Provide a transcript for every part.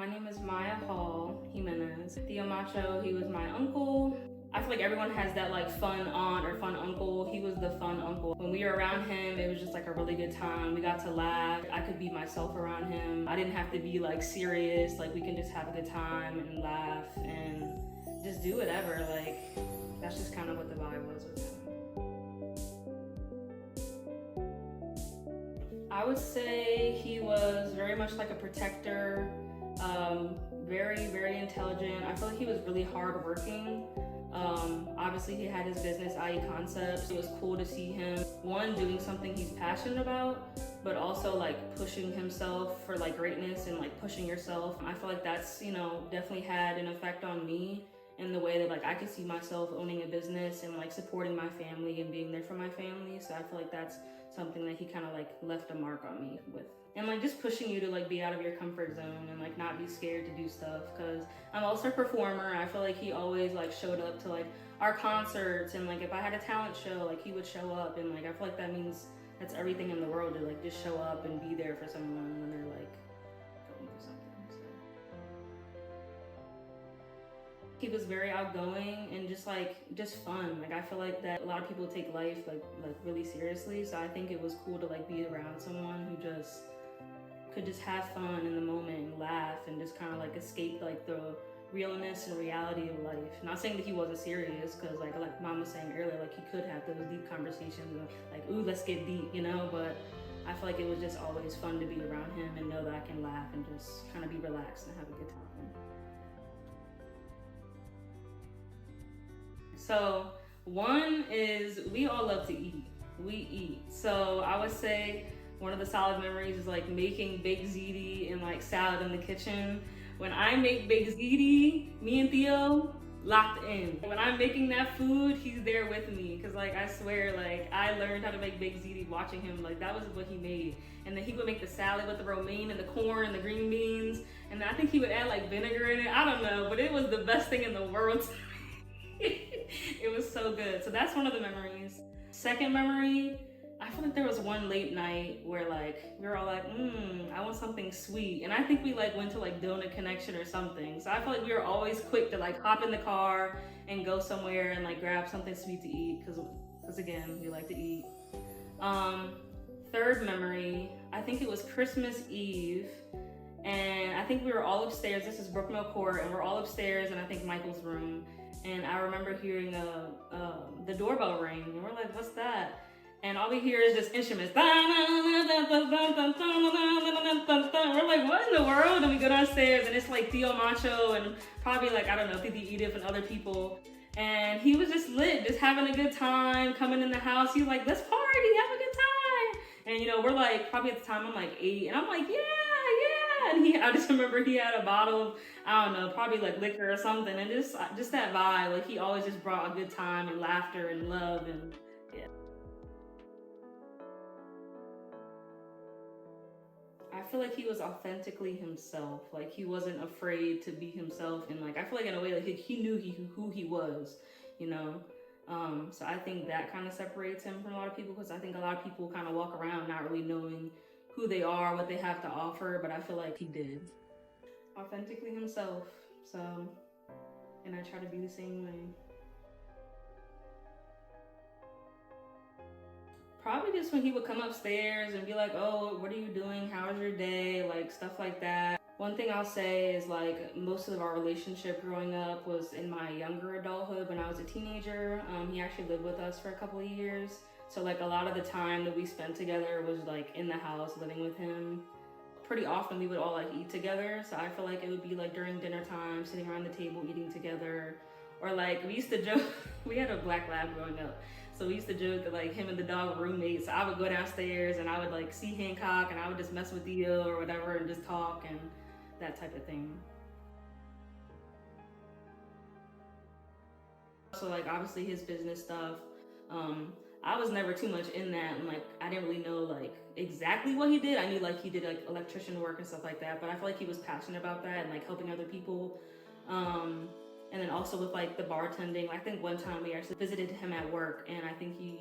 My name is Mya Hall, Jimenez. Tio Macho, he was my uncle. I feel like everyone has that like fun aunt or fun uncle. He was the fun uncle. When we were around him, it was just like a really good time. We got to laugh. I could be myself around him. I didn't have to be like serious. Like we can just have a good time and laugh and just do whatever. Like that's just kind of what the vibe was with him. I would say he was very much like a protector, very, very intelligent. I feel like he was really hardworking. Obviously, he had his business, IE Concepts. It was cool to see him, one, doing something he's passionate about, but also like pushing himself for like greatness and like pushing yourself. I feel like that's, definitely had an effect on me in the way that like I could see myself owning a business and like supporting my family and being there for my family. So I feel like that's something that he kind of like left a mark on me with. And like just pushing you to like be out of your comfort zone and like not be scared to do stuff, because I'm also a performer. I feel like he always like showed up to like our concerts, and like if I had a talent show, like he would show up, and like I feel like that means that's everything in the world, to like just show up and be there for someone when they're like going through something. So he was very outgoing and just fun. Like I feel like that a lot of people take life like really seriously, so I think it was cool to like be around someone who just could just have fun in the moment and laugh and just kind of like escape like the realness and reality of life. Not saying that he wasn't serious, because like Mom was saying earlier, like he could have those deep conversations and like, ooh, let's get deep, but I feel like it was just always fun to be around him and know that I can laugh and just kind of be relaxed and have a good time. So one is we all love to eat. We eat. So I would say one of the solid memories is like making baked ziti and like salad in the kitchen. When I make baked ziti, me and Theo locked in. When I'm making that food, he's there with me, because like I swear, like I learned how to make baked ziti watching him. Like that was what he made. And then he would make the salad with the romaine and the corn and the green beans, and I think he would add like vinegar in it. I don't know, but it was the best thing in the world. It was so good. So that's one of the memories. Second memory, I feel like there was one late night where like we were all like, I want something sweet. And I think we like went to like Donut Connection or something. So I feel like we were always quick to like hop in the car and go somewhere and like grab something sweet to eat, because again, we like to eat. Third memory, I think it was Christmas Eve, and I think we were all upstairs. This is Brookmill Court, and we're all upstairs in I think Michael's room. And I remember hearing the doorbell ring, and we're like, what's that? And all we hear is just instruments. We're like, what in the world? And we go downstairs, and it's like Tio Macho and probably like, I don't know, Titi Edith and other people. And he was just lit, just having a good time, coming in the house. He was like, let's party, have a good time. And we're like, probably at the time I'm like 8, and I'm like, yeah. And I just remember he had a bottle of, I don't know, probably like liquor or something, and just that vibe. Like he always just brought a good time and laughter and love, and yeah. I feel like he was authentically himself. Like he wasn't afraid to be himself, and like I feel like in a way like he knew who he was, you know. So I think that kind of separates him from a lot of people, because I think a lot of people kind of walk around not really knowing who they are, what they have to offer, but I feel like he did. Authentically himself. So, and I try to be the same way. Probably just when he would come upstairs and be like, oh, what are you doing? How's your day? Like stuff like that. One thing I'll say is like most of our relationship growing up was in my younger adulthood when I was a teenager. He actually lived with us for a couple of years. So like a lot of the time that we spent together was like in the house living with him. Pretty often we would all like eat together. So I feel like it would be like during dinner time, sitting around the table eating together. Or like we used to joke, we had a black lab growing up. So we used to joke that like him and the dog were roommates. So I would go downstairs and I would like see Hancock, and I would just mess with Theo or whatever and just talk and that type of thing. So like obviously his business stuff, I was never too much in that, and like I didn't really know like exactly what he did. I knew like he did like electrician work and stuff like that, but I feel like he was passionate about that and like helping other people. And then also with like the bartending, I think one time we actually visited him at work, and I think he,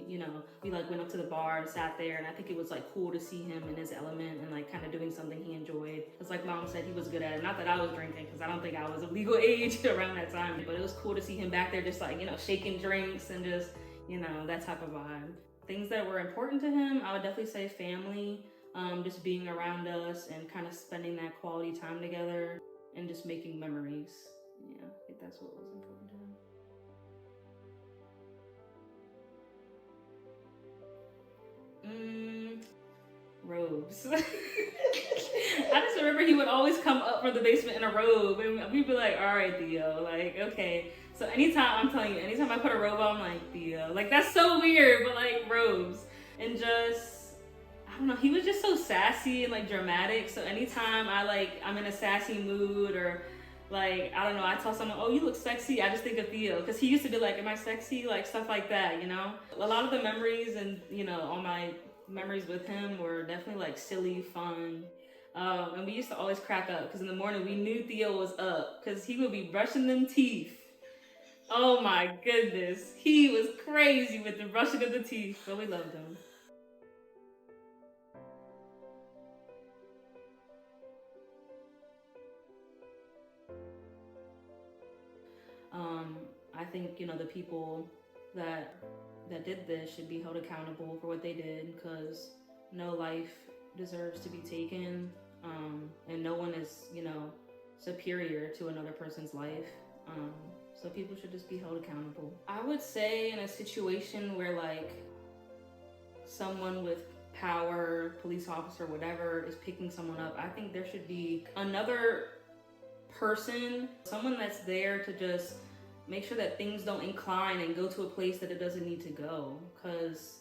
we like went up to the bar and sat there, and I think it was like cool to see him in his element and like kind of doing something he enjoyed. It's like Mom said, he was good at it. Not that I was drinking, because I don't think I was of legal age around that time, but it was cool to see him back there just like, shaking drinks and just, that type of vibe. Things that were important to him, I would definitely say family, just being around us and kind of spending that quality time together and just making memories. Yeah, I think that's what was important to him. Robes. I just remember he would always come up from the basement in a robe, and we'd be like, all right, Theo, like, okay. So anytime, I'm telling you, anytime I put a robe on, I'm like, Theo, like, that's so weird, but like, robes. And just, I don't know, he was just so sassy and like dramatic. So anytime I'm in a sassy mood, or like, I don't know, I tell someone, oh, you look sexy, I just think of Theo. Because he used to be like, am I sexy? Like, stuff like that, A lot of the memories and, all my memories with him were definitely like silly, fun. And we used to always crack up because in the morning we knew Theo was up because he would be brushing them teeth. Oh my goodness. He was crazy with the brushing of the teeth, but we loved him. I think the people that did this should be held accountable for what they did, because no life deserves to be taken, and no one is superior to another person's life. So people should just be held accountable. I would say in a situation where like someone with power, police officer, whatever, is picking someone up, I think there should be another person, someone that's there to just make sure that things don't incline and go to a place that it doesn't need to go, because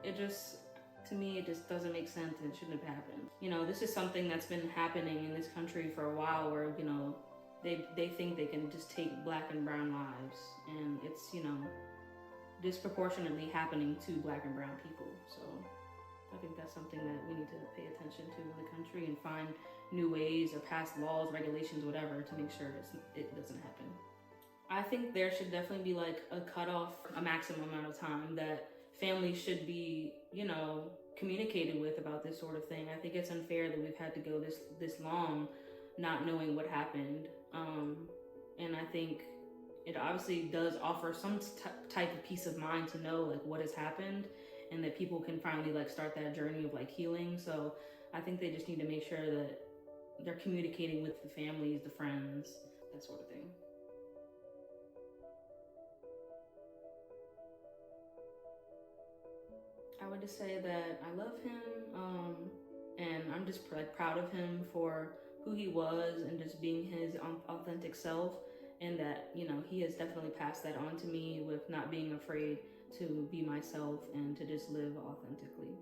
to me, it just doesn't make sense and it shouldn't have happened. This is something that's been happening in this country for a while, where, they think they can just take Black and brown lives, and it's, disproportionately happening to Black and brown people. So I think that's something that we need to pay attention to in the country and find new ways or pass laws, regulations, whatever, to make sure it doesn't happen. I think there should definitely be like a cutoff, a maximum amount of time that families should be, communicated with about this sort of thing. I think it's unfair that we've had to go this long not knowing what happened. And I think it obviously does offer some type of peace of mind to know like what has happened, and that people can finally like start that journey of like healing. So I think they just need to make sure that they're communicating with the families, the friends, that sort of thing. I would just say that I love him, and I'm just like proud of him for who he was and just being his authentic self, and that he has definitely passed that on to me with not being afraid to be myself and to just live authentically.